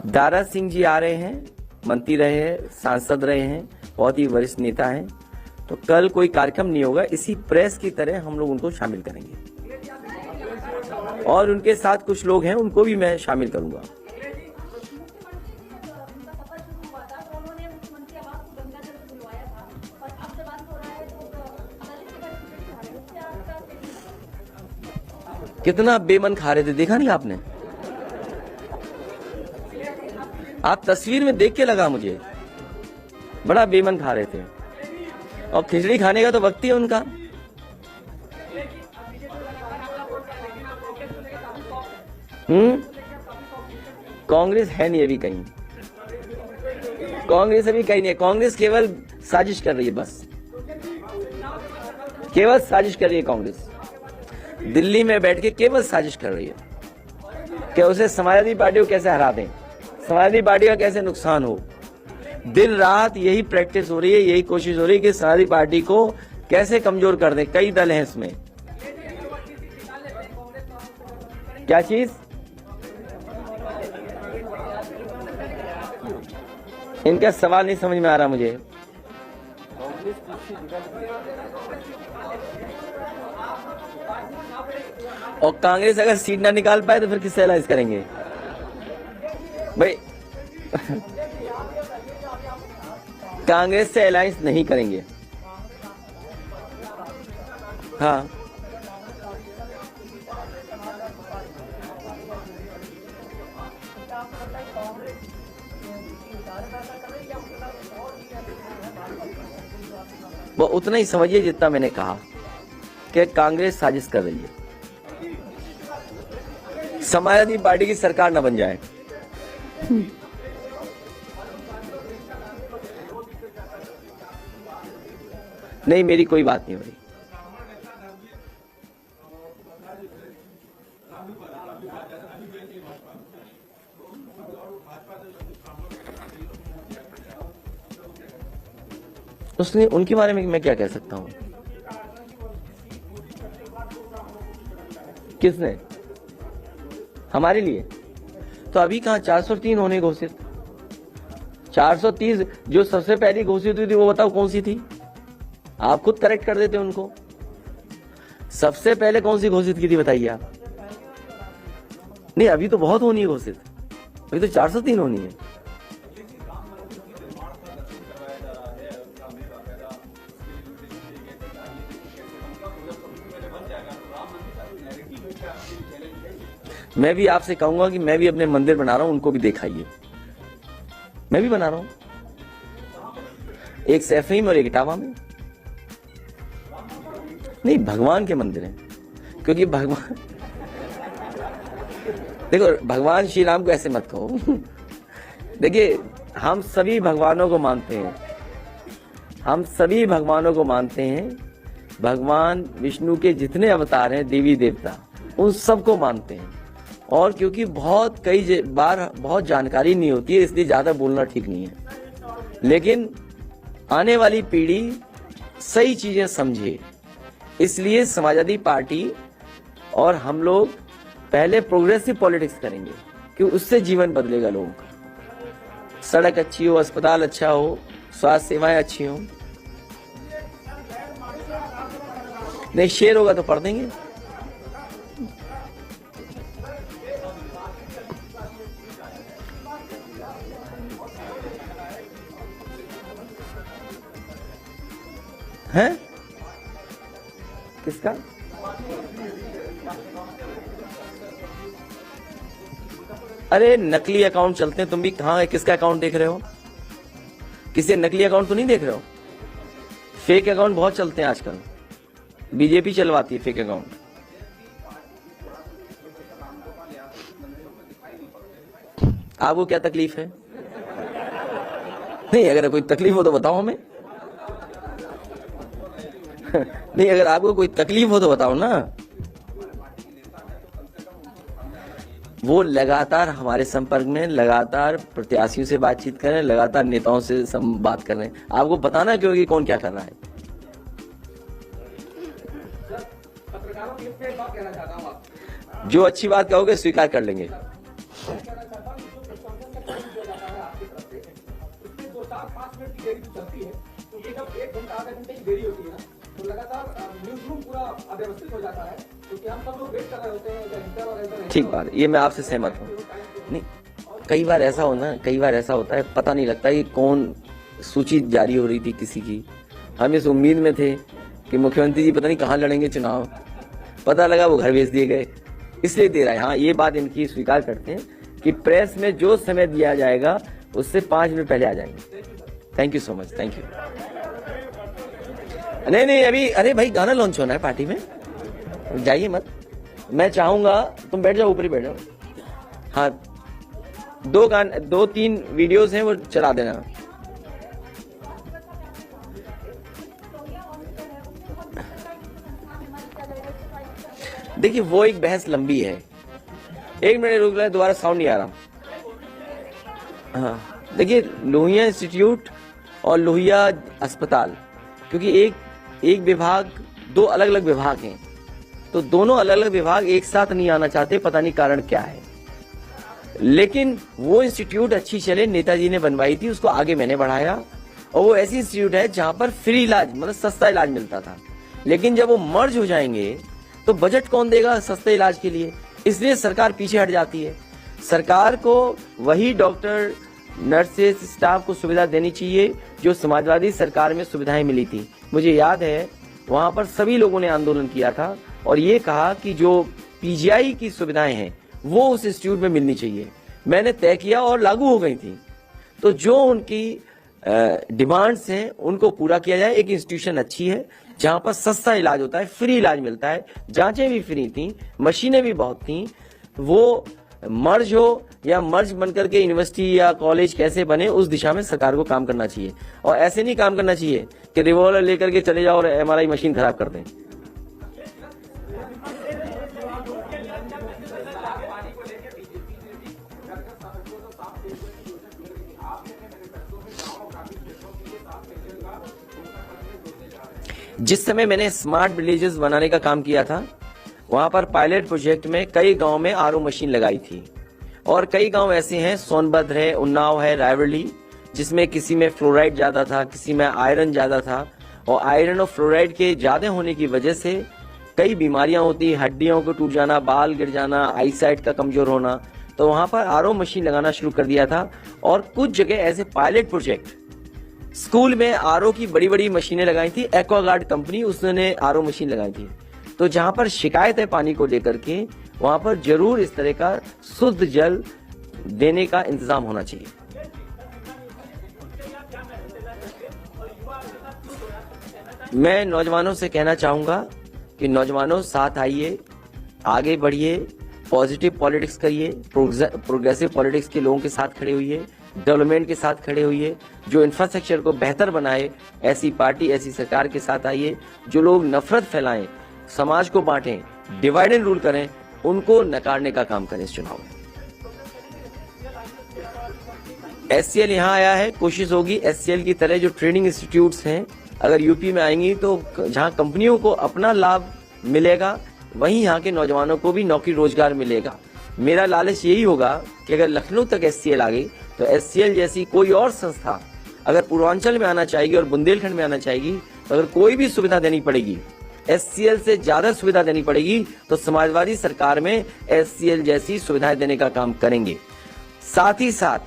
दारा सिंह जी आ रहे हैं, मंत्री रहे हैं, सांसद रहे हैं, बहुत ही वरिष्ठ नेता हैं। तो कल कोई कार्यक्रम नहीं होगा, इसी प्रेस की तरह हम लोग उनको शामिल करेंगे और उनके साथ कुछ लोग हैं उनको भी मैं शामिल करूंगा। कितना बेमन खा रहे थे, देखा नहीं आपने? आप तस्वीर में देख के लगा मुझे, बड़ा बेमन खा रहे थे। और खिचड़ी खाने का तो वक्त ही है उनका। कांग्रेस है नहीं अभी कहीं, कांग्रेस अभी कहीं नहीं है। कांग्रेस केवल साजिश कर रही है, बस केवल साजिश कर रही है। कांग्रेस दिल्ली में बैठ के केवल साजिश कर रही है कि उसे समाजवादी पार्टी को कैसे हरा दें, समाजवादी पार्टी का कैसे नुकसान हो। दिन रात यही प्रैक्टिस हो रही है, यही कोशिश हो रही है कि समाजवादी पार्टी को कैसे कमजोर कर दें। कई दल हैं इसमें। क्या चीज? इनका सवाल नहीं समझ में आ रहा मुझे। और कांग्रेस अगर सीट ना निकाल पाए तो फिर किससे अलायंस करेंगे भाई? कांग्रेस से अलायंस नहीं करेंगे। हाँ, वो उतना ही समझिए जितना मैंने कहा कि कांग्रेस साजिश कर रही है, समाजवादी पार्टी की सरकार न बन जाए। नहीं, मेरी कोई बात नहीं हो रही। उसने, उनके बारे में मैं क्या कह सकता हूं? किसने? हमारे लिए तो अभी कहां 403 होने घोषित। 430 जो सबसे पहली घोषित हुई थी वो बताओ कौन सी थी? आप खुद करेक्ट कर देते उनको। सबसे पहले कौन सी घोषित की थी बताइए आप? नहीं, अभी तो बहुत होनी है घोषित, अभी तो 403 होनी है। मैं भी आपसे कहूंगा कि मैं भी अपने मंदिर बना रहा हूं, उनको भी दिखाइए। मैं भी बना रहा हूं, एक सैफई में और एक इटावा में। नहीं, भगवान के मंदिर हैं, क्योंकि भगवान, देखो भगवान श्री राम को ऐसे मत कहो। देखिए, हम सभी भगवानों को मानते हैं, हम सभी भगवानों को मानते हैं। भगवान विष्णु के जितने अवतार हैं, देवी देवता, उन सबको मानते हैं। और क्योंकि कई बार बहुत जानकारी नहीं होती है, इसलिए ज्यादा बोलना ठीक नहीं है। लेकिन आने वाली पीढ़ी सही चीजें समझे, इसलिए समाजवादी पार्टी और हम लोग पहले प्रोग्रेसिव पॉलिटिक्स करेंगे कि उससे जीवन बदलेगा लोगों का। सड़क अच्छी हो, अस्पताल अच्छा हो, स्वास्थ्य सेवाएं अच्छी हो। नहीं, शेर होगा तो पढ़ देंगे। हैं? किसका? अरे नकली अकाउंट चलते हैं, तुम भी कहाँ है? किसका अकाउंट देख रहे हो? किसी नकली अकाउंट तो नहीं देख रहे हो? फेक अकाउंट बहुत चलते हैं आजकल, बीजेपी चलवाती है फेक अकाउंट। आपको क्या तकलीफ है? नहीं, अगर कोई तकलीफ हो तो बताओ हमें। नहीं, अगर आपको कोई तकलीफ हो तो बताओ ना। वो लगातार हमारे संपर्क में, लगातार प्रत्याशियों से बातचीत कर रहे हैं, लगातार नेताओं से बात कर रहे हैं। आपको बताना क्यों कि कौन क्या कर रहा है। जो अच्छी बात कहोगे स्वीकार कर लेंगे। 4-5 मिनट की देरी तो चलती है, क्योंकि जब 1 घंटा आधे घंटे की देरी होती है ना, तो लगातार न्यूज रूम पूरा अव्यवस्थित हो जाता है, क्योंकि हम सब लोग वेट कर रहे होते हैं एंकर और एंकर। ठीक बात, ये मैं आपसे सहमत हूँ। नहीं, कई बार ऐसा होता है, पता नहीं लगता कि कौन सूची जारी हो रही थी किसी की। हम इस उम्मीद में थे कि मुख्यमंत्री जी पता नहीं कहाँ लड़ेंगे चुनाव, पता लगा वो घर भेज दिए गए, इसलिए दे रहा है। हाँ, ये बात इनकी स्वीकार करते हैं कि प्रेस में जो समय दिया जाएगा उससे 5 मिनट पहले आ जाएंगे। Thank you so much, thank you. नहीं अभी, अरे भाई गाना लॉन्च होना है पार्टी में, जाइए मत। मैं चाहूंगा तुम बैठ जाओ, ऊपर ही बैठ जाओ। हाँ, 2-3 वीडियोस हैं, वो चला देना। देखिए, वो एक बहस लंबी है। 1 मिनट रुक रहा, दोबारा साउंड नहीं आ रहा। हाँ, देखिए, लोहिया इंस्टीट्यूट और लोहिया अस्पताल, क्योंकि एक विभाग, 2 अलग अलग विभाग हैं, तो दोनों अलग अलग विभाग एक साथ नहीं आना चाहते, पता नहीं कारण क्या है। लेकिन वो इंस्टीट्यूट अच्छी चले, नेताजी ने बनवाई थी, उसको आगे मैंने बढ़ाया, और वो ऐसी इंस्टीट्यूट है जहां पर फ्री इलाज, मतलब सस्ता इलाज मिलता था। लेकिन जब वो मर्ज हो जाएंगे तो बजट कौन देगा सस्ते इलाज के लिए, इसलिए सरकार पीछे हट जाती है। सरकार को वही डॉक्टर, नर्सेस, स्टाफ को सुविधा देनी चाहिए जो समाजवादी सरकार में सुविधाएं मिली थी। मुझे याद है वहां पर सभी लोगों ने आंदोलन किया था और ये कहा कि जो पीजीआई की सुविधाएं हैं वो उस इंस्टीट्यूट में मिलनी चाहिए। मैंने तय किया और लागू हो गई थी। तो जो उनकी डिमांड्स हैं उनको पूरा किया जाए। एक इंस्टीट्यूशन अच्छी है जहां पर सस्ता इलाज होता है, फ्री इलाज मिलता है, जांचें भी फ्री थी, मशीनें भी बहुत थी। वो मर्ज हो या मर्ज बनकर के यूनिवर्सिटी या कॉलेज कैसे बने, उस दिशा में सरकार को काम करना चाहिए। और ऐसे नहीं काम करना चाहिए कि रिवॉल्वर लेकर के चले जाओ और एमआरआई मशीन खराब कर दें। जिस समय मैंने स्मार्ट विलेजेस बनाने का काम किया था, वहां पर पायलट प्रोजेक्ट में कई गांव में आरओ मशीन लगाई थी। और कई गांव ऐसे हैं, सोनभद्र है, उन्नाव है, रायबरेली, जिसमें किसी में फ्लोराइड ज्यादा था, किसी में आयरन ज्यादा था। और आयरन और फ्लोराइड के ज्यादा होने की वजह से कई बीमारियां होती, हड्डियों को टूट जाना, बाल गिर जाना, आई साइट का कमजोर होना। तो वहां पर आरओ मशीन लगाना शुरू कर दिया था। और कुछ जगह ऐसे पायलट प्रोजेक्ट, स्कूल में आरओ की बड़ी बड़ी मशीनें लगाई थी, एक्वागार्ड कंपनी उसने आरओ मशीन लगाई थी। तो जहां पर शिकायत है पानी को लेकर के, वहां पर जरूर इस तरह का शुद्ध जल देने का इंतजाम होना चाहिए। मैं नौजवानों से कहना चाहूंगा कि नौजवानों साथ आइए, आगे बढ़िए, पॉजिटिव पॉलिटिक्स करिए, प्रोग्रेसिव पॉलिटिक्स के लोगों के साथ खड़े होइए, डेवलपमेंट के साथ खड़े होइए, जो इंफ्रास्ट्रक्चर को बेहतर बनाए, ऐसी पार्टी, ऐसी सरकार के साथ आइए। जो लोग नफरत फैलाएं, समाज को बांटें, डिवाइड एंड रूल करें, उनको नकारने का काम करें इस चुनाव में। एचसीएल यहाँ आया है, कोशिश होगी एचसीएल की तरह जो ट्रेनिंग इंस्टीट्यूट्स हैं अगर यूपी में आएंगी तो जहाँ कंपनियों को अपना लाभ मिलेगा, वहीं यहाँ के नौजवानों को भी नौकरी रोजगार मिलेगा। मेरा लालच यही होगा कि अगर लखनऊ तक एचसीएल आ गई तो एचसीएल जैसी कोई और संस्था अगर पूर्वांचल में आना चाहेगी और बुंदेलखंड में आना चाहेगी, तो अगर कोई भी सुविधा देनी पड़ेगी, एचसीएल से ज्यादा सुविधा देनी पड़ेगी, तो समाजवादी सरकार में एचसीएल जैसी सुविधाएं देने का काम करेंगे। साथ ही साथ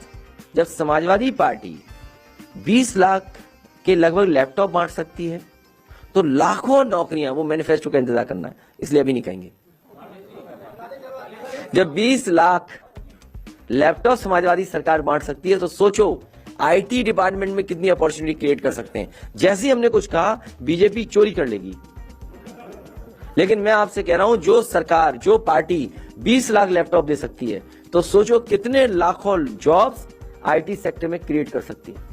जब समाजवादी पार्टी 20 लाख के लगभग लैपटॉप बांट सकती है, तो लाखों नौकरियां, वो मैनिफेस्टो का इंतजार करना है, इसलिए अभी नहीं कहेंगे। जब 20 लाख लैपटॉप समाजवादी सरकार बांट सकती है, तो सोचो आईटी डिपार्टमेंट में कितनी अपॉर्चुनिटी क्रिएट कर सकते हैं। जैसे ही हमने कुछ कहा, बीजेपी चोरी कर लेगी। लेकिन मैं आपसे कह रहा हूं, जो सरकार, जो पार्टी 20 लाख लैपटॉप दे सकती है, तो सोचो कितने लाखों जॉब्स आईटी सेक्टर में क्रिएट कर सकती है।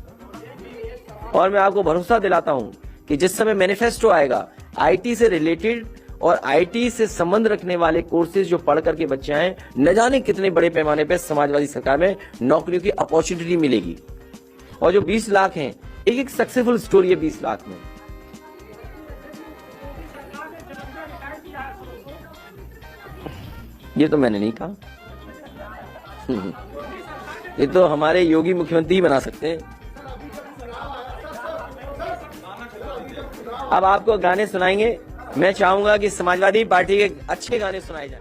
और मैं आपको भरोसा दिलाता हूं कि जिस समय मैनिफेस्टो आएगा, आईटी से रिलेटेड और आईटी से संबंध रखने वाले कोर्सेज जो पढ़ करके बच्चे आए, न जाने कितने बड़े पैमाने पर समाजवादी सरकार में नौकरियों की अपॉर्चुनिटी मिलेगी। और जो 20 लाख हैं, एक एक सक्सेसफुल स्टोरी है 20 लाख में। ये तो मैंने नहीं कहा, ये तो हमारे योगी मुख्यमंत्री ही बना सकते हैं। अब आपको गाने सुनाएंगे। मैं चाहूंगा कि समाजवादी पार्टी के अच्छे गाने सुनाए जाए।